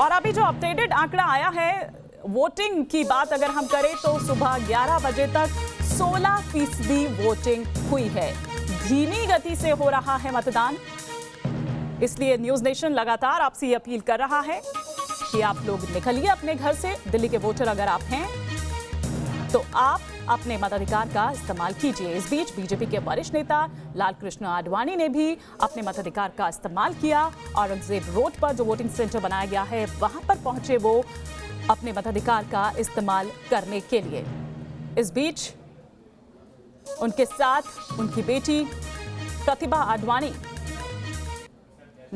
और अभी जो अपडेटेड आंकड़ा आया है वोटिंग की बात अगर हम करें तो सुबह 11 बजे तक 16% वोटिंग हुई है। धीमी गति से हो रहा है मतदान, इसलिए न्यूज नेशन लगातार आपसे ये अपील कर रहा है कि आप लोग निकलिए अपने घर से। दिल्ली के वोटर अगर आप हैं तो आप अपने मताधिकार का इस्तेमाल कीजिए। इस बीच बीजेपी के वरिष्ठ नेता लालकृष्ण आडवाणी ने भी अपने मताधिकार का इस्तेमाल किया। औरंगजेब रोड पर जो वोटिंग सेंटर बनाया गया है वहां पर पहुंचे वो अपने मताधिकार का इस्तेमाल करने के लिए। इस बीच उनके साथ उनकी बेटी प्रतिभा आडवाणी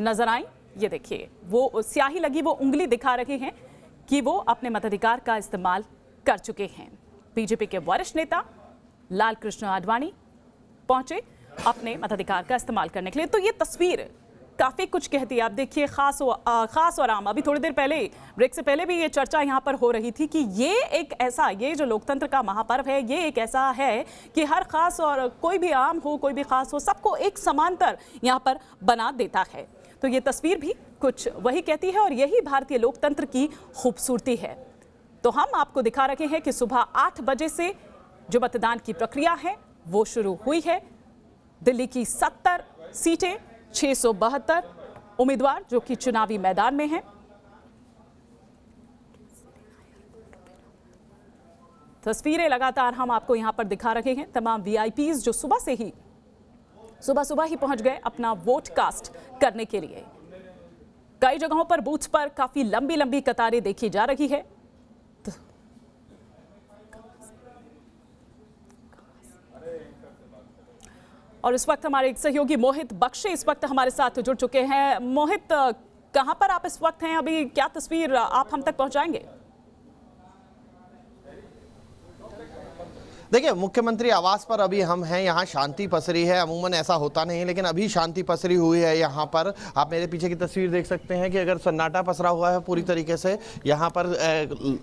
नजर आई। ये देखिए, वो स्याही लगी वो उंगली दिखा रहे हैं कि वो अपने मताधिकार का इस्तेमाल कर चुके हैं। बीजेपी के वरिष्ठ नेता लालकृष्ण आडवाणी पहुंचे अपने मताधिकार का इस्तेमाल करने के लिए। तो ये तस्वीर काफी कुछ कहती है। आप देखिए, खास और आम, अभी थोड़ी देर पहले ब्रेक से पहले भी ये चर्चा यहाँ पर हो रही थी कि ये जो लोकतंत्र का महापर्व है, ये एक ऐसा है कि हर खास और कोई भी आम हो कोई भी खास हो, सबको एक समांतर यहाँ पर बना देता है। तो ये तस्वीर भी कुछ वही कहती है और यही भारतीय लोकतंत्र की खूबसूरती है। तो हम आपको दिखा रहे हैं कि सुबह 8 बजे से जो मतदान की प्रक्रिया है वो शुरू हुई है। दिल्ली की 70 सीटें, 672 उम्मीदवार जो कि चुनावी मैदान में हैं। तस्वीरें लगातार हम आपको यहां पर दिखा रहे हैं। तमाम वीआईपीज जो सुबह ही पहुंच गए अपना वोट कास्ट करने के लिए। कई जगहों पर बूथ पर काफी लंबी कतारें देखी जा रही है। और इस वक्त हमारे एक सहयोगी मोहित बख्शी इस वक्त हमारे साथ जुड़ चुके हैं। मोहित, कहां पर आप इस वक्त हैं? अभी क्या तस्वीर आप हम तक पहुंचाएंगे? देखिए, मुख्यमंत्री आवास पर अभी हम हैं। यहाँ शांति पसरी है। अमूमन ऐसा होता नहीं है, लेकिन अभी शांति पसरी हुई है। यहाँ पर आप मेरे पीछे की तस्वीर देख सकते हैं कि अगर सन्नाटा पसरा हुआ है पूरी तरीके से। यहाँ पर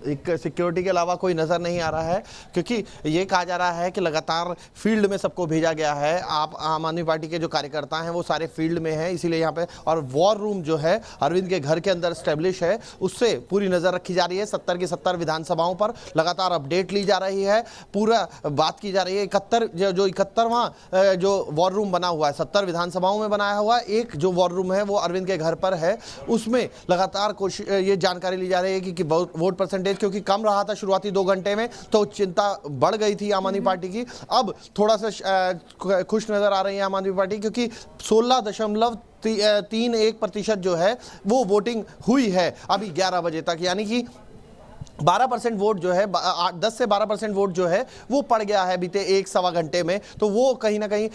एक सिक्योरिटी के अलावा कोई नज़र नहीं आ रहा है, क्योंकि ये कहा जा रहा है कि लगातार फील्ड में सबको भेजा गया है। आप आम आदमी पार्टी के जो कार्यकर्ता हैं वो सारे फील्ड में हैं, इसीलिए यहाँ पर। और वॉर रूम जो है अरविंद के घर के अंदर स्टैब्लिश है, उससे पूरी नज़र रखी जा रही है। 70 की 70 विधानसभाओं पर लगातार अपडेट ली जा रही है। पूरा बात की जा रही है 71वां जो वॉर रूम बना हुआ है, 70 विधानसभाओं में बनाया हुआ। एक जो वॉर रूम है वो अरविंद के घर पर है, उसमें लगातार ये जानकारी ली जा रही है कि वोट परसेंटेज क्योंकि कम रहा था शुरुआती 2 घंटे में, तो चिंता बढ़ गई थी आम आदमी पार्टी की। अब थोड़ा सा खुश नजर आ रही है आम आदमी पार्टी, क्योंकि 16.31% जो है वो वोटिंग हुई है अभी 11 बजे तक। यानी कि 12% वोट जो है, 10 से 12% वोट जो है वो पड़ गया है बीते 1-1.25 घंटे में। तो वो कहीं ना कहीं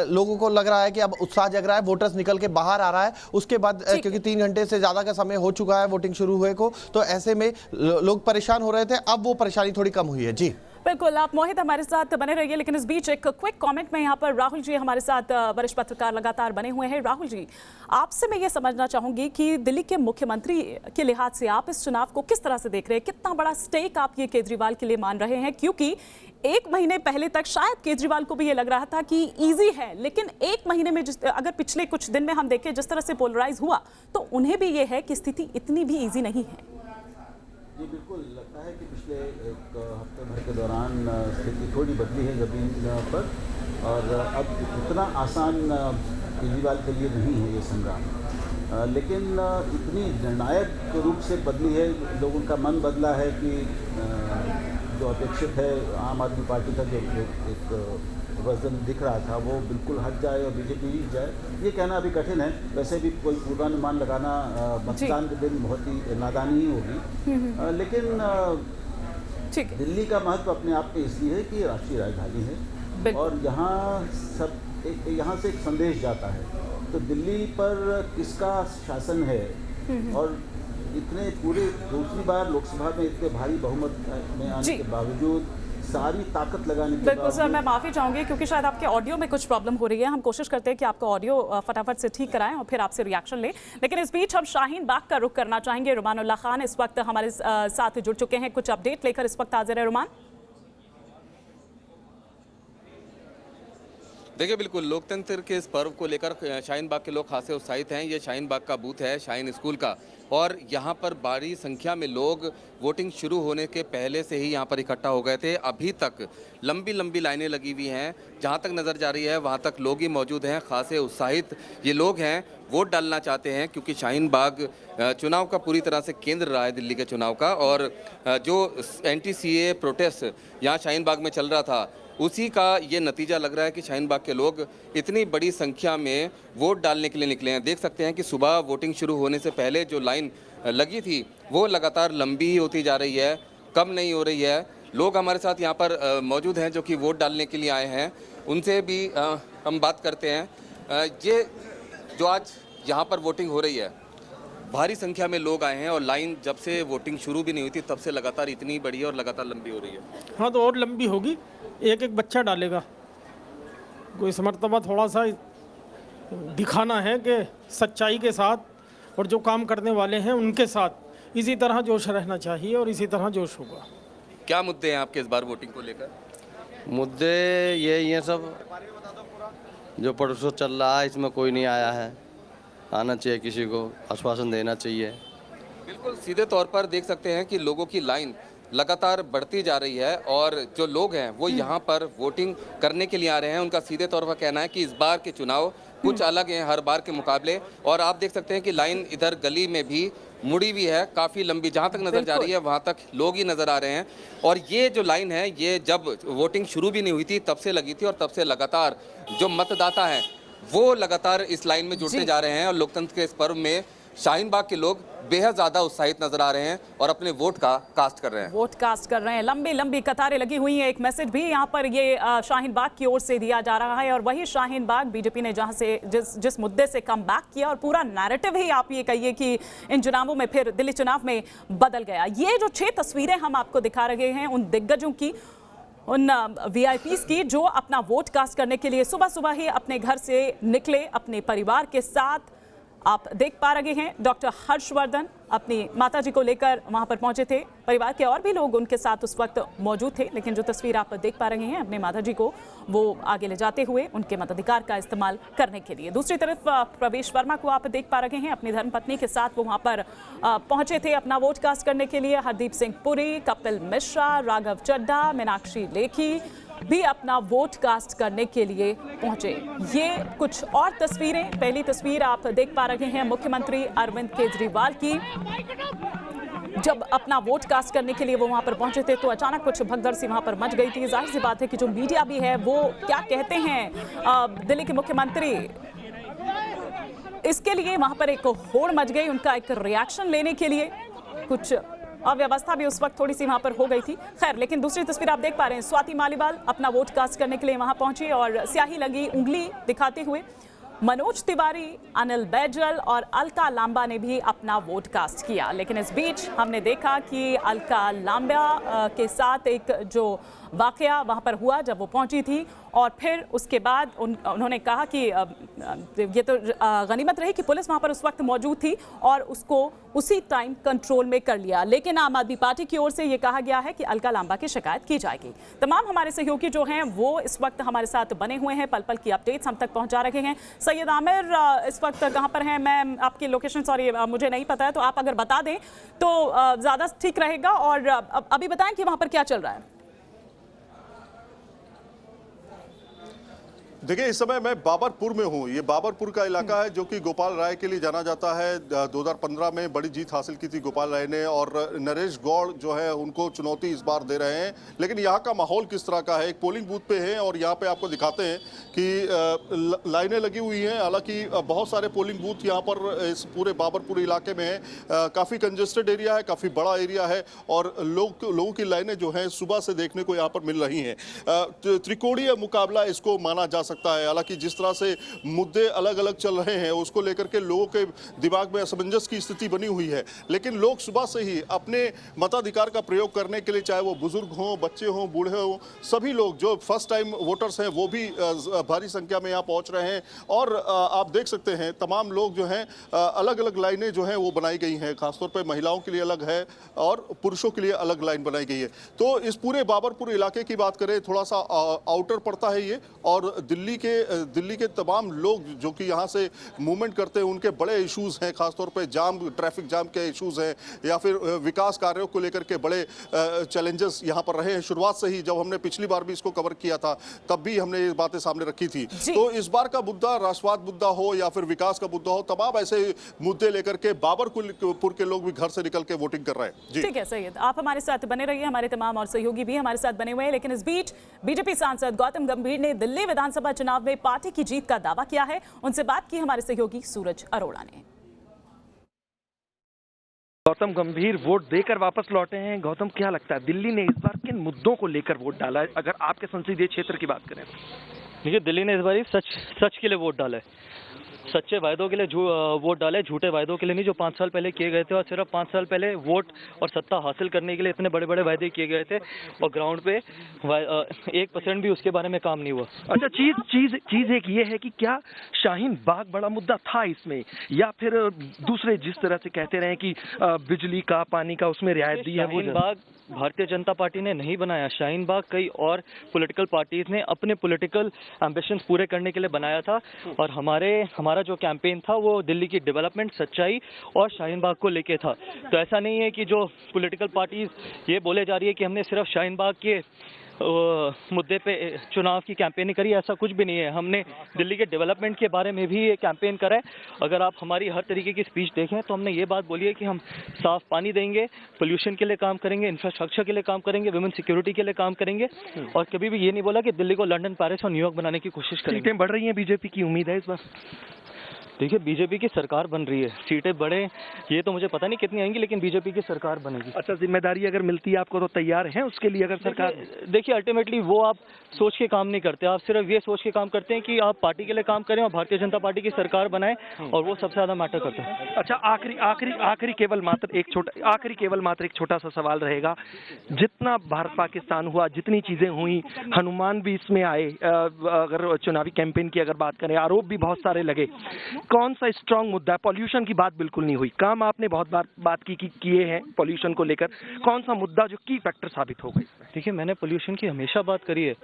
लोगों को लग रहा है कि अब उत्साह जग रहा है, वोटर्स निकल के बाहर आ रहा है। उसके बाद क्योंकि 3 घंटे से ज़्यादा का समय हो चुका है वोटिंग शुरू हुए को, तो ऐसे में लोग परेशान हो रहे थे। अब वो परेशानी थोड़ी कम हुई है। जी बिल्कुल, आप मोहित हमारे साथ बने रहिए। लेकिन इस बीच एक क्विक कमेंट में यहाँ पर राहुल जी हमारे साथ वरिष्ठ पत्रकार लगातार बने हुए हैं। राहुल जी, आपसे मैं ये समझना चाहूंगी कि दिल्ली के मुख्यमंत्री के लिहाज से आप इस चुनाव को किस तरह से देख रहे हैं? कितना बड़ा स्टेक आप ये केजरीवाल के लिए मान रहे हैं? क्योंकि 1 महीने पहले तक शायद केजरीवाल को भी ये लग रहा था कि इजी है, लेकिन 1 महीने में अगर पिछले कुछ दिन में हम देखें जिस तरह से पोलराइज हुआ, तो उन्हें भी ये है कि स्थिति इतनी भी ईजी नहीं है। जी बिल्कुल, लगता है कि पिछले 1 हफ्ते भर के दौरान स्थिति थोड़ी बदली है ज़मीन पर, और अब इतना आसान केजरीवाल के लिए नहीं है ये संग्राम। लेकिन इतनी निर्णायक रूप से बदली है, लोगों का मन बदला है कि जो अपेक्षित है आम आदमी पार्टी का जो एक वजन दिख रहा था वो बिल्कुल हट जाए और बीजेपी जीत जाए। ये कहना अभी कठिन है, वैसे भी कोई पूर्वानुमान लगाना मतदान के दिन बहुत ही नादानी ही होगी। लेकिन दिल्ली का महत्व अपने आप में इसलिए है कि राष्ट्रीय राजधानी है और यहाँ से एक संदेश जाता है। तो दिल्ली पर किसका शासन है, और इतने पूरे दूसरी बार लोकसभा में इतने भारी बहुमत में आने के बावजूद सारी ताकत लगाने के बिल्कुल सर, मैं माफी चाहूंगी क्योंकि शायद आपके ऑडियो में कुछ प्रॉब्लम हो रही है। हम कोशिश करते हैं कि आपका ऑडियो फटाफट से ठीक कराएं और फिर आपसे रिएक्शन लें। लेकिन इस बीच हम शाहीन बाग का रुख करना चाहेंगे। रुमानुल्लाह खान इस वक्त हमारे साथ जुड़ चुके हैं, कुछ अपडेट लेकर इस वक्त हाजिर है। रुमान। देखिए बिल्कुल लोकतंत्र के इस पर्व को लेकर शाहीन बाग के लोग खासे उत्साहित हैं। ये शाहीन बाग का बूथ है शाहीन स्कूल का और यहाँ पर बड़ी संख्या में लोग वोटिंग शुरू होने के पहले से ही यहाँ पर इकट्ठा हो गए थे। अभी तक लंबी लंबी लाइनें लगी हुई हैं। जहाँ तक नज़र जा रही है वहाँ तक लोग ही मौजूद हैं। खासे उत्साहित ये लोग हैं, वोट डालना चाहते हैं क्योंकि शाहीन बाग चुनाव का पूरी तरह से केंद्र रहा है दिल्ली के चुनाव का। और जो एंटी-सीए प्रोटेस्ट यहाँ शाहीन बाग में चल रहा था उसी का ये नतीजा लग रहा है कि शाहीन बाग के लोग इतनी बड़ी संख्या में वोट डालने के लिए निकले हैं। देख सकते हैं कि सुबह वोटिंग शुरू होने से पहले जो लाइन लगी थी वो लगातार लंबी ही होती जा रही है, कम नहीं हो रही है। लोग हमारे साथ यहाँ पर मौजूद हैं जो कि वोट डालने के लिए आए हैं, उनसे भी हम बात करते हैं। ये जो आज यहाँ पर वोटिंग हो रही है, भारी संख्या में लोग आए हैं और लाइन जब से वोटिंग शुरू भी नहीं हुई थी तब से लगातार इतनी बड़ी है और लगातार लंबी हो रही है। हाँ, तो और लंबी होगी। एक एक बच्चा डालेगा। कोई इस मर्तबा थोड़ा सा दिखाना है कि सच्चाई के साथ और जो काम करने वाले हैं उनके साथ इसी तरह जोश रहना चाहिए और इसी तरह जोश होगा। क्या मुद्दे हैं आपके इस बार वोटिंग को लेकर? मुद्दे ये सब जो परसों चल रहा है इसमें कोई नहीं आया है। आना चाहिए, किसी को आश्वासन देना चाहिए। बिल्कुल सीधे तौर पर देख सकते हैं कि लोगों की लाइन लगातार बढ़ती जा रही है और जो लोग हैं वो यहाँ पर वोटिंग करने के लिए आ रहे हैं। उनका सीधे तौर पर कहना है कि इस बार के चुनाव कुछ अलग हैं हर बार के मुकाबले। और आप देख सकते हैं कि लाइन इधर गली में भी मुड़ी हुई है, काफ़ी लंबी, जहाँ तक नज़र जा रही है वहाँ तक लोग ही नज़र आ रहे हैं। और ये जो लाइन है ये जब वोटिंग शुरू भी नहीं हुई थी तब से लगी थी और तब से लगातार जो मतदाता हैं वो लगातार इस लाइन में जुड़ते जा रहे हैं। और लोकतंत्र के इस पर्व में शाहीन बाग के लोग बेहद ज़्यादा उत्साहित नजर आ रहे हैं और अपने वोट का कास्ट कर रहे हैं। वोट कास्ट कर रहे हैं, लंबी लंबी कतारें लगी हुई हैं। एक मैसेज भी यहाँ पर ये शाहीन बाग की ओर से दिया जा रहा है और वही शाहीन बाग बीजेपी ने जहाँ से जिस मुद्दे से कम बैक किया और पूरा नैरेटिव ही आप ये कहिए कि इन चुनावों में फिर दिल्ली चुनाव में बदल गया। ये जो 6 तस्वीरें हम आपको दिखा रहे हैं उन दिग्गजों की, उन VIPs की जो अपना वोट कास्ट करने के लिए सुबह सुबह ही अपने घर से निकले अपने परिवार के साथ। आप देख पा रहे हैं डॉक्टर हर्षवर्धन अपनी माताजी को लेकर वहां पर पहुंचे थे। परिवार के और भी लोग उनके साथ उस वक्त मौजूद थे, लेकिन जो तस्वीर आप देख पा रहे हैं अपने माताजी को वो आगे ले जाते हुए उनके मताधिकार का इस्तेमाल करने के लिए। दूसरी तरफ प्रवेश वर्मा को आप देख पा रहे हैं अपनी धर्मपत्नी के साथ वो वहां पर पहुंचे थे अपना वोट कास्ट करने के लिए। हरदीप सिंह पुरी, कपिल मिश्रा, राघव चड्ढा, मीनाक्षी लेखी भी अपना वोट कास्ट करने के लिए पहुंचे। ये कुछ और तस्वीरें, पहली तस्वीर आप देख पा रहे हैं मुख्यमंत्री अरविंद केजरीवाल की। जब अपना वोट कास्ट करने के लिए वो वहां पर पहुंचे थे तो अचानक कुछ भगदड़ सी वहां पर मच गई थी। जाहिर सी बात है कि जो मीडिया भी है वो क्या कहते हैं दिल्ली के मुख्यमंत्री, इसके लिए वहां पर एक होड़ मच गई। उनका एक रिएक्शन लेने के लिए कुछ अव्यवस्था भी उस वक्त थोड़ी सी वहां पर हो गई थी। खैर, लेकिन दूसरी तस्वीर आप देख पा रहे हैं स्वाति मालीवाल अपना वोट कास्ट करने के लिए वहां पहुंची और स्याही लगी उंगली दिखाते हुए मनोज तिवारी, अनिल बैजल और अलका लांबा ने भी अपना वोट कास्ट किया। लेकिन इस बीच हमने देखा कि अलका लांबा के साथ एक जो वाकया वहां पर हुआ जब वो पहुंची थी और फिर उसके बाद उन्होंने कहा कि ये तो गनीमत रही कि पुलिस वहां पर उस वक्त मौजूद थी और उसको उसी टाइम कंट्रोल में कर लिया। लेकिन आम आदमी पार्टी की ओर से ये कहा गया है कि अलका लांबा की शिकायत की जाएगी। तमाम हमारे सहयोगी जो हैं वो इस वक्त हमारे साथ बने हुए हैं, पल पल की अपडेट्स हम तक पहुंचा रहे हैं। सैयद आमिर इस वक्त कहाँ पर हैं? मैं आपकी लोकेशन सॉरी मुझे नहीं पता है, तो आप अगर बता दें तो ज़्यादा ठीक रहेगा। और अभी बताएं कि वहाँ पर क्या चल रहा है। देखिए, इस समय मैं बाबरपुर में हूँ। ये बाबरपुर का इलाका है जो कि गोपाल राय के लिए जाना जाता है। 2015 में बड़ी जीत हासिल की थी गोपाल राय ने और नरेश गौड़ जो है उनको चुनौती इस बार दे रहे हैं। लेकिन यहाँ का माहौल किस तरह का है, एक पोलिंग बूथ पे है और यहाँ पे आपको दिखाते हैं कि लाइनें लगी हुई हैं। हालांकि बहुत सारे पोलिंग बूथ यहाँ पर इस पूरे बाबरपुर इलाके में है। काफ़ी कंजेस्टेड एरिया है, काफ़ी बड़ा एरिया है और लोगों की लाइनें जो हैं सुबह से देखने को यहाँ पर मिल रही हैं। त्रिकोणीय मुकाबला इसको माना जा सकता है। हालांकि जिस तरह से मुद्दे अलग अलग चल रहे हैं उसको लेकर के लोगों के दिमाग में असमंजस की स्थिति बनी हुई है, लेकिन लोग सुबह से ही अपने मताधिकार का प्रयोग करने के लिए, चाहे वो बुजुर्ग हों, बच्चे हों, बूढ़े हों, सभी लोग जो फर्स्ट टाइम वोटर्स हैं वो भी भारी संख्या में यहाँ पहुंच रहे हैं। और आप देख सकते हैं तमाम लोग जो हैं अलग अलग लाइनें जो हैं वो बनाई गई हैं। खासतौर पर महिलाओं के लिए अलग है और पुरुषों के लिए अलग लाइन बनाई गई है। तो इस पूरे बाबरपुर इलाके की बात करें, थोड़ा सा आउटर पड़ता है ये और दिल्ली दिल्ली के तमाम लोग जो कि यहाँ से मूवमेंट करते हैं उनके बड़े इश्यूज हैं, खासतौर पे ट्रैफिक जाम के इश्यूज हैं या फिर विकास कार्यों को लेकर के बड़े चैलेंजेस यहाँ पर रहे हैं। शुरुआत से ही जब हमने पिछली बार भी इसको कवर किया था तब भी हमने ये बातें सामने रखी थी। तो इस बार का मुद्दा राष्ट्रवाद मुद्दा हो या फिर विकास का मुद्दा हो, तमाम ऐसे मुद्दे लेकर के बाबरपुर के लोग भी घर से निकल के वोटिंग कर रहे हैं। जी ठीक है सैयद, आप हमारे साथ बने रहिए, हमारे तमाम और सहयोगी भी हमारे साथ बने हुए हैं। लेकिन इस बीच बीजेपी सांसद गौतम गंभीर ने दिल्ली विधानसभा चुनाव में पार्टी की जीत का दावा किया है। उनसे बात की हमारे सहयोगी सूरज अरोड़ा ने। गौतम गंभीर वोट देकर वापस लौटे हैं। गौतम, क्या लगता है दिल्ली ने इस बार किन मुद्दों को लेकर वोट डाला है, अगर आपके संसदीय क्षेत्र की बात करें? देखिए, दिल्ली ने इस बार सच के लिए वोट डाला है, सच्चे वायदों के लिए वोट डाले, झूठे वायदों के लिए नहीं जो 5 साल पहले किए गए थे। और सिर्फ 5 साल पहले वोट और सत्ता हासिल करने के लिए इतने बड़े बड़े वायदे किए गए थे और ग्राउंड पे 1% भी उसके बारे में काम नहीं हुआ। अच्छा, चीज एक ये है कि क्या शाहीन बाग बड़ा मुद्दा था इसमें, या फिर दूसरे जिस तरह से कहते रहे कि बिजली का, पानी का, उसमें रियायत दी है? शाहीन बाग भारतीय जनता पार्टी ने नहीं बनाया, शाहीन बाग कई और पॉलिटिकल पार्टीज ने अपने पॉलिटिकल एम्बिशंस पूरे करने के लिए बनाया था। और हमारा जो कैंपेन था वो दिल्ली की डेवलपमेंट, सच्चाई और शाहीन बाग को लेके था। तो ऐसा नहीं है कि जो पॉलिटिकल पार्टीज ये बोले जा रही है कि हमने सिर्फ शाहीन बाग के मुद्दे पे चुनाव की कैंपेनिंग करी, ऐसा कुछ भी नहीं है। हमने दिल्ली के डेवलपमेंट के बारे में भी कैंपेन करा है। अगर आप हमारी हर तरीके की स्पीच देखें तो हमने ये बात बोली है कि हम साफ पानी देंगे, पोल्यूशन के लिए काम करेंगे, इंफ्रास्ट्रक्चर के लिए काम करेंगे, वुमेन सिक्योरिटी के लिए काम करेंगे। और कभी भी ये नहीं बोला कि दिल्ली को लंदन, पेरिस और न्यूयॉर्क बनाने की कोशिश करेंगे। सीटें बढ़ रही हैं, बीजेपी की उम्मीद है इस बार? देखिए, बीजेपी की सरकार बन रही है, सीटें बढ़े ये तो मुझे पता नहीं कितनी आएंगी, लेकिन बीजेपी की सरकार बनेगी। अच्छा, जिम्मेदारी अगर मिलती है आपको तो तैयार हैं उसके लिए? अगर सरकार देखिए अल्टीमेटली वो आप सोच के काम नहीं करते, आप सिर्फ ये सोच के काम करते हैं कि आप पार्टी के लिए काम करें और भारतीय जनता पार्टी की सरकार बनाएं, और वो सबसे ज्यादा मैटर करता है। अच्छा, आखिरी केवल मात्र एक छोटा सा सवाल रहेगा। जितना भारत पाकिस्तान हुआ, जितनी चीजें हुई, हनुमान भी इसमें आए, अगर चुनावी कैंपेन की अगर बात करें, आरोप भी बहुत सारे लगे। कौन सा स्ट्रांग मुद्दा है? पॉल्यूशन की बात बिल्कुल नहीं हुई, काम आपने बहुत बार बात किए हैं पॉल्यूशन को लेकर। कौन सा मुद्दा जो की फैक्टर साबित होगा इसमें? देखिए, मैंने पोल्यूशन की हमेशा बात करी है।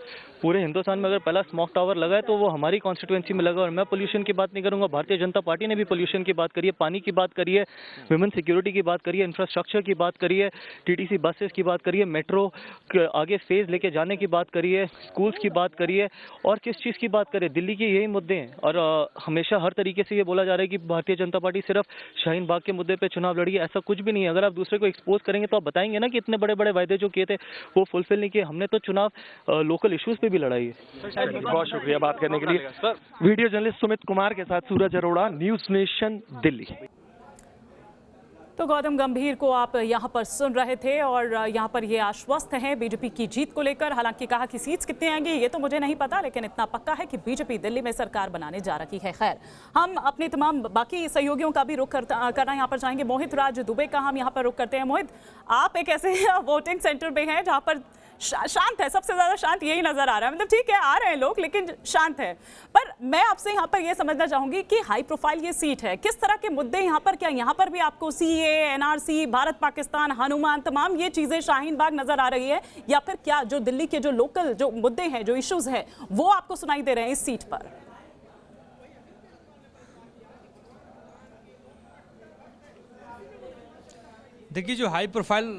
पूरे हिंदुस्तान में अगर पहला स्मोक टावर लगा है तो वो हमारी कॉन्स्टिट्यूएंसी में लगा, और मैं पोल्यूशन की बात नहीं करूंगा। भारतीय जनता पार्टी ने भी पोल्यूशन की बात करी है, पानी की बात करी है, वुमेन सिक्योरिटी की बात करी है, इंफ्रास्ट्रक्चर की बात करी है, टीटीसी बसेस की बात करी है, मेट्रो आगे फेज लेके जाने की बात करी है, स्कूल्स की बात करी है, और किस चीज़ की बात करें, दिल्ली के यही मुद्दे हैं। और हमेशा हर तरीके से ये बोला जा रहा है कि भारतीय जनता पार्टी सिर्फ शाहीन बाग के मुद्दे पे चुनाव लड़ी है, ऐसा कुछ भी नहीं है। अगर आप दूसरे को एक्सपोज करेंगे तो आप बताएंगे ना कि इतने बड़े बड़े वायदे जो किए थे वो फुलफिल नहीं किए। हमने तो चुनाव लोकल इश्यूज पे भी लड़ाई है। बहुत शुक्रिया बात करने के लिए। वीडियो जर्नलिस्ट सुमित कुमार के साथ सूरज अरोड़ा, न्यूज नेशन, दिल्ली। तो गौतम गंभीर को आप यहां पर सुन रहे थे और यहां पर ये आश्वस्त हैं बीजेपी की जीत को लेकर। हालांकि कहा कि सीट्स कितनी आएंगी ये तो मुझे नहीं पता, लेकिन इतना पक्का है कि बीजेपी दिल्ली में सरकार बनाने जा रही है। खैर, हम अपने तमाम बाकी सहयोगियों का भी रुख करना यहां पर चाहेंगे। मोहित राज दुबे का हम यहां पर रुख करते हैं। मोहित, आप एक ऐसे वोटिंग सेंटर पे हैं जहां पर शांत है, सबसे ज्यादा शांत यही नजर आ रहा है। मतलब ठीक है, आ रहे हैं लोग लेकिन शांत है। पर मैं आपसे यहाँ पर ये समझना चाहूंगी कि हाई प्रोफाइल ये सीट है, किस तरह के मुद्दे यहाँ पर, क्या यहाँ पर भी आपको सीए, एनआरसी, भारत पाकिस्तान, हनुमान, तमाम ये चीजें शाहीन बाग नजर आ रही है, या फिर क्या जो दिल्ली के जो लोकल जो मुद्दे हैं, जो इश्यूज है, वो आपको सुनाई दे रहे हैं इस सीट पर? देखिए, जो हाई प्रोफाइल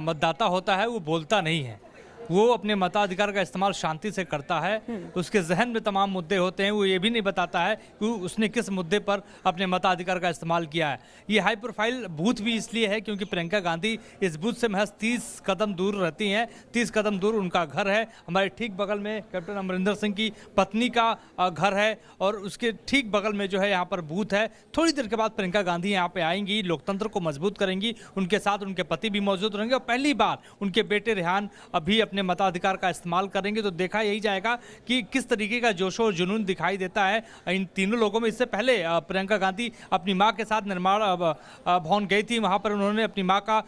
मतदाता होता है वो बोलता नहीं है, वो अपने मताधिकार का इस्तेमाल शांति से करता है। उसके जहन में तमाम मुद्दे होते हैं, वो ये भी नहीं बताता है कि उसने किस मुद्दे पर अपने मताधिकार का इस्तेमाल किया है। ये हाई प्रोफाइल बूथ भी इसलिए है क्योंकि प्रियंका गांधी इस बूथ से महज 30 कदम दूर रहती हैं। 30 कदम दूर उनका घर है। हमारे ठीक बगल में कैप्टन अमरिंदर सिंह की पत्नी का घर है और उसके ठीक बगल में जो है यहाँ पर बूथ है। थोड़ी देर के बाद प्रियंका गांधी यहाँ पे आएंगी, लोकतंत्र को मजबूत करेंगी। उनके साथ उनके पति भी मौजूद रहेंगे और पहली बार उनके बेटे रेहान अभी अपने मताधिकार का इस्तेमाल करेंगे। तो देखा यही जाएगा कि किस तरीके का जोश और जुनून दिखाई देता है इन तीनों लोगों में। इससे पहले प्रियंका गांधी अपनी मां के साथ निर्माण भवन गई थी, वहां पर उन्होंने अपनी मां का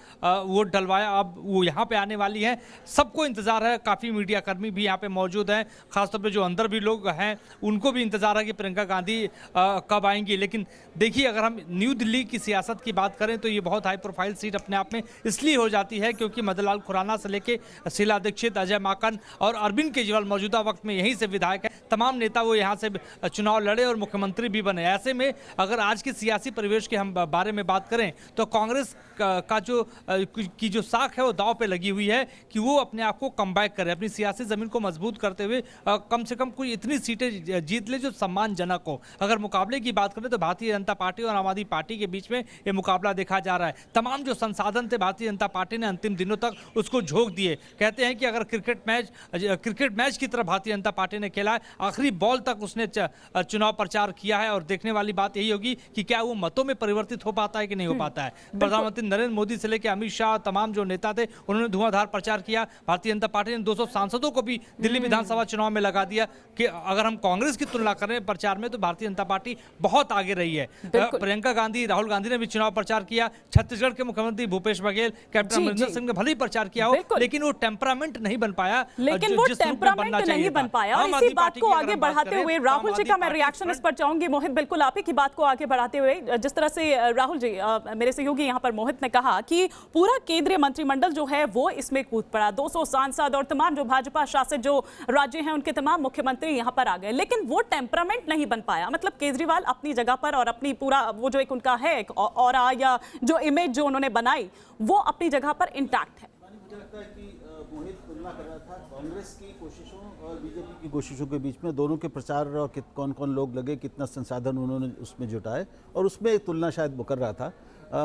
वोट डलवाया। अब वो यहाँ पे आने वाली है, सबको इंतजार है। काफ़ी मीडिया कर्मी भी यहाँ पे मौजूद हैं, खासतौर पर जो अंदर भी लोग हैं उनको भी इंतजार है कि प्रियंका गांधी कब आएंगी। लेकिन देखिए, अगर हम न्यू दिल्ली की सियासत की बात करें तो ये बहुत हाई प्रोफाइल सीट अपने आप में इसलिए हो जाती है क्योंकि मदनलाल खुराना से लेके शीला दीक्षित दीक्षित, अजय माकन और अरविंद केजरीवाल मौजूदा वक्त में यहीं से विधायक है। तमाम नेता वो यहाँ से चुनाव लड़े और मुख्यमंत्री भी बने। ऐसे में अगर आज के सियासी परिवेश के हम बारे में बात करें तो कांग्रेस का जो साख है वो दांव पे लगी हुई है कि वो अपने आप को कमबैक करे, अपनी सियासी जमीन को मजबूत करते हुए कम से कम कोई इतनी सीटें जीत ले जो सम्मानजनक हो। अगर मुकाबले की बात करें तो भारतीय जनता पार्टी और आम आदमी पार्टी के बीच में ये मुकाबला देखा जा रहा है। तमाम जो संसाधन थे भारतीय जनता पार्टी ने अंतिम दिनों तक उसको झोंक दिए। कहते हैं कि अगर क्रिकेट मैच की तरह भारतीय जनता पार्टी ने खेला है, आखिरी बॉल तक उसने चुनाव प्रचार किया है और देखने वाली बात यही होगी कि क्या वो मतों में परिवर्तित हो पाता है कि नहीं हो पाता है। प्रधानमंत्री नरेंद्र मोदी से लेकर अमित शाह, तमाम जो नेता थे उन्होंने धुआंधार प्रचार किया। भारतीय जनता पार्टी ने 200 सांसदों को भी दिल्ली विधानसभा चुनाव में लगा दिया कि अगर हम कांग्रेस की तुलना करें प्रचार में तो भारतीय जनता पार्टी बहुत आगे रही है। प्रियंका गांधी, राहुल गांधी ने भी चुनाव प्रचार किया। छत्तीसगढ़ के मुख्यमंत्री भूपेश बघेल, कैप्टन अमरिंदर सिंह ने भले ही प्रचार किया हो, लेकिन वो टेम्परामेंट नहीं बन पाया, लेकिन वो टेम्परामेंट नहीं बन पाया। और इसी बात को आगे बढ़ाते हुए राहुल जी का मैं रिएक्शन इस पर चाहूंगी। मोहित, बिल्कुल आप ही की बात को आगे बढ़ाते हुए, जिस तरह से राहुल जी, मेरे सहयोगी यहाँ पर मोहित ने कहा कि पूरा केंद्रीय मंत्रिमंडल जो है वो इसमें कूद पड़ा, 200 सांसद और तमाम जो भाजपा शासित जो राज्य हैं उनके तमाम मुख्यमंत्री यहाँ पर आ गए, लेकिन वो टेम्परामेंट नहीं बन पाया। मतलब केजरीवाल अपनी जगह पर और अपनी पूरा वो जो एक उनका है ऑरा या जो इमेज जो उन्होंने बनाई वो अपनी जगह पर इंटैक्ट है। मुझे लगता है कि मोहित तुलना कर रहा था कांग्रेस की कोशिशों और बीजेपी की कोशिशों के बीच में, दोनों के प्रचार और कौन कौन लोग लगे, कितना संसाधन उन्होंने उसमें जुटाए, और उसमें एक तुलना शायद वो कर रहा था।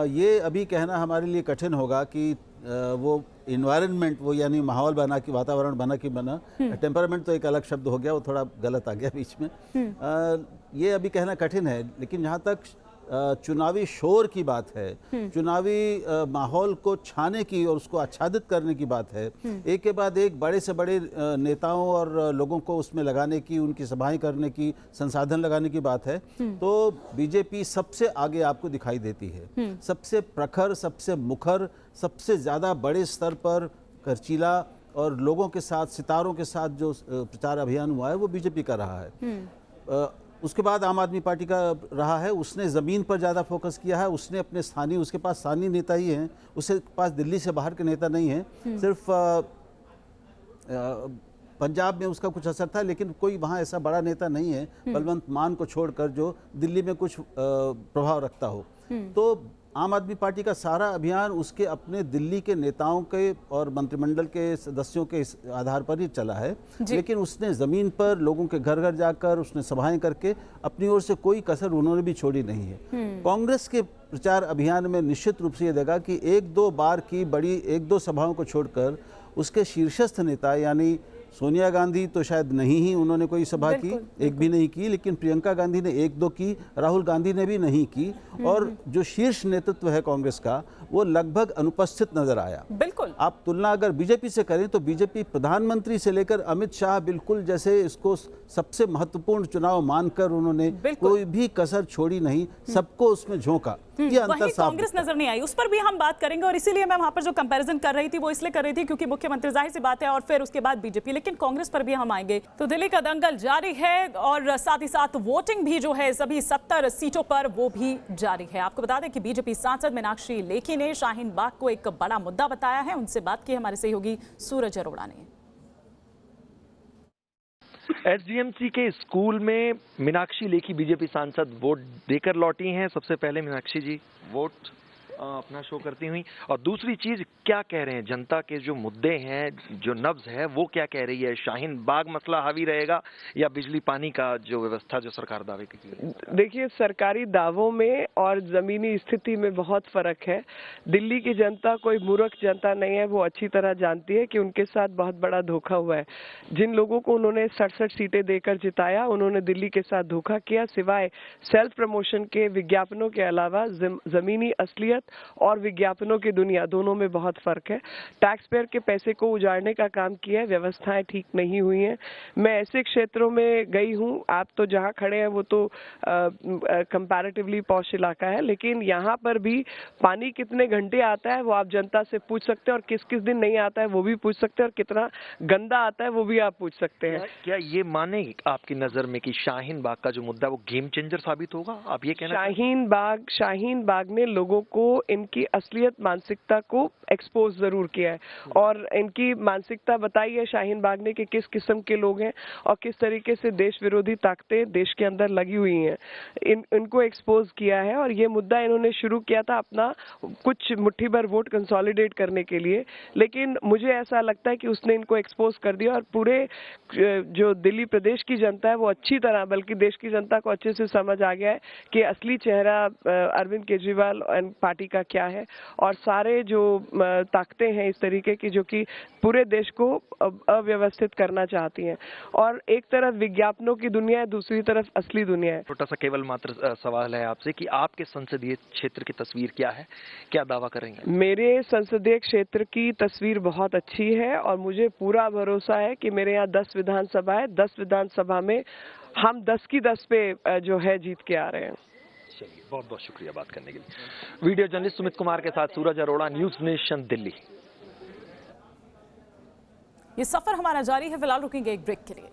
ये अभी कहना हमारे लिए कठिन होगा कि वो इन्वायरमेंट, वो यानी माहौल बना कि वातावरण बना कि बना, टेम्परामेंट तो एक अलग शब्द हो गया, वो थोड़ा गलत आ गया बीच में। ये अभी कहना कठिन है, लेकिन जहाँ तक चुनावी शोर की बात है, चुनावी माहौल को छाने की और उसको आच्छादित करने की बात है, एक के बाद एक बड़े से बड़े नेताओं और लोगों को उसमें लगाने की, उनकी सभाएं करने की, संसाधन लगाने की बात है, तो बीजेपी सबसे आगे आपको दिखाई देती है। सबसे प्रखर, सबसे मुखर, सबसे ज़्यादा बड़े स्तर पर खर्चीला और लोगों के साथ, सितारों के साथ जो प्रचार अभियान हुआ है वो बीजेपी का रहा है। उसके बाद आम आदमी पार्टी का रहा है। उसने ज़मीन पर ज़्यादा फोकस किया है, उसने अपने स्थानीय, उसके पास स्थानीय नेता ही हैं, उसके पास दिल्ली से बाहर के नेता नहीं हैं। सिर्फ पंजाब में उसका कुछ असर था, लेकिन कोई वहाँ ऐसा बड़ा नेता नहीं है बलवंत मान को छोड़कर जो दिल्ली में कुछ प्रभाव रखता हो। तो आम आदमी पार्टी का सारा अभियान उसके अपने दिल्ली के नेताओं के और मंत्रिमंडल के सदस्यों के आधार पर ही चला है, लेकिन उसने ज़मीन पर लोगों के घर घर जाकर उसने सभाएं करके अपनी ओर से कोई कसर उन्होंने भी छोड़ी नहीं है। कांग्रेस के प्रचार अभियान में निश्चित रूप से ये देगा कि एक दो बार की बड़ी, एक दो सभाओं को छोड़कर उसके शीर्षस्थ नेता यानी सोनिया गांधी तो शायद नहीं ही उन्होंने कोई सभा की, एक भी नहीं की, लेकिन प्रियंका गांधी ने एक दो की, राहुल गांधी ने भी नहीं की, और जो शीर्ष नेतृत्व है कांग्रेस का वो लगभग अनुपस्थित नजर आया। बिल्कुल आप तुलना अगर बीजेपी से करें तो बीजेपी प्रधानमंत्री से लेकर अमित शाह बिल्कुल जैसे इसको सबसे महत्वपूर्ण चुनाव मानकर उन्होंने कोई भी कसर छोड़ी नहीं, सबको उसमें झोंका। ये अंतर साफ कांग्रेस नजर नहीं आई, उस पर भी हम बात करेंगे। और इसीलिए मैं वहां पर जो कंपैरिजन कर रही थी वो इसलिए कर रही थी क्योंकि मुख्यमंत्री जाहिर सी बात है और फिर उसके बाद बीजेपी, लेकिन कांग्रेस पर भी हम आएंगे। तो दिल्ली का दंगल जारी है और साथ ही साथ वोटिंग भी जो है सभी 70 सीटों पर वो भी जारी है। आपको बता दें कि बीजेपी सांसद मीनाक्षी लेखी ने शाहीन बाग को एक बड़ा मुद्दा बताया है। उनसे बात की हमारे सहयोगी सूरज अरोड़ा ने। एसडीएमसी के स्कूल में मीनाक्षी लेखी बीजेपी सांसद वोट देकर लौटी हैं। सबसे पहले मीनाक्षी जी वोट अपना शो करती हुई, और दूसरी चीज क्या कह रहे हैं, जनता के जो मुद्दे हैं, जो नब्ज है वो क्या कह रही है? शाहीन बाग मसला हावी रहेगा या बिजली पानी का जो व्यवस्था जो सरकार दावे की है? देखिए, सरकारी दावों में और जमीनी स्थिति में बहुत फर्क है। दिल्ली की जनता कोई मूर्ख जनता नहीं है, वो अच्छी तरह जानती है कि उनके साथ बहुत बड़ा धोखा हुआ है। जिन लोगों को उन्होंने 67 सीटें देकर जिताया, उन्होंने दिल्ली के साथ धोखा किया। सिवाय सेल्फ प्रमोशन के, विज्ञापनों के अलावा जमीनी असलियत और विज्ञापनों की दुनिया, दोनों में बहुत फर्क है। टैक्स पेयर के पैसे को उजाड़ने का काम किया है, व्यवस्थाएं ठीक नहीं हुई हैं। मैं ऐसे क्षेत्रों में गई हूं, आप तो जहां खड़े हैं वो तो कंपैरेटिवली पॉश इलाका है, लेकिन यहाँ पर भी पानी कितने घंटे आता है वो आप जनता से पूछ सकते हैं, और किस किस दिन नहीं आता है वो भी पूछ सकते हैं, और कितना गंदा आता है वो भी आप पूछ सकते हैं। क्या ये माने आपकी नजर में कि शाहीन बाग का जो मुद्दा वो गेम चेंजर साबित होगा? आप ये कहना? शाहीन बाग ने लोगों को इनकी असलियत मानसिकता को एक्सपोज जरूर किया है और इनकी मानसिकता बताई है शाहीन बाग ने कि किस किस्म के लोग हैं और किस तरीके से देश विरोधी ताकतें देश के अंदर लगी हुई हैं। इनको एक्सपोज किया है और ये मुद्दा इन्होंने शुरू किया था अपना कुछ मुट्ठी भर वोट कंसोलिडेट करने के लिए, लेकिन मुझे ऐसा लगता है कि उसने इनको एक्सपोज कर दिया और पूरे जो दिल्ली प्रदेश की जनता है वो अच्छी तरह, बल्कि देश की जनता को अच्छे से समझ आ गया है कि असली चेहरा अरविंद केजरीवाल एंड पार्टी का क्या है और सारे जो ताकतें हैं इस तरीके की जो कि पूरे देश को अव्यवस्थित करना चाहती हैं। और एक तरफ विज्ञापनों की दुनिया है, दूसरी तरफ असली दुनिया है। छोटा सा केवल मात्र सवाल है आपसे कि आपके संसदीय क्षेत्र की तस्वीर क्या है, क्या दावा करेंगे? मेरे संसदीय क्षेत्र की तस्वीर बहुत अच्छी है और मुझे पूरा भरोसा है कि मेरे यहाँ 10 विधानसभा है, 10 विधानसभा में हम 10 की 10 पे जो है जीत के आ रहे हैं। चलिए, बहुत बहुत शुक्रिया बात करने के लिए। वीडियो जर्नलिस्ट सुमित कुमार के साथ सूरज अरोड़ा, न्यूज नेशन दिल्ली। ये सफर हमारा जारी है, फिलहाल रुकेंगे एक ब्रेक के लिए।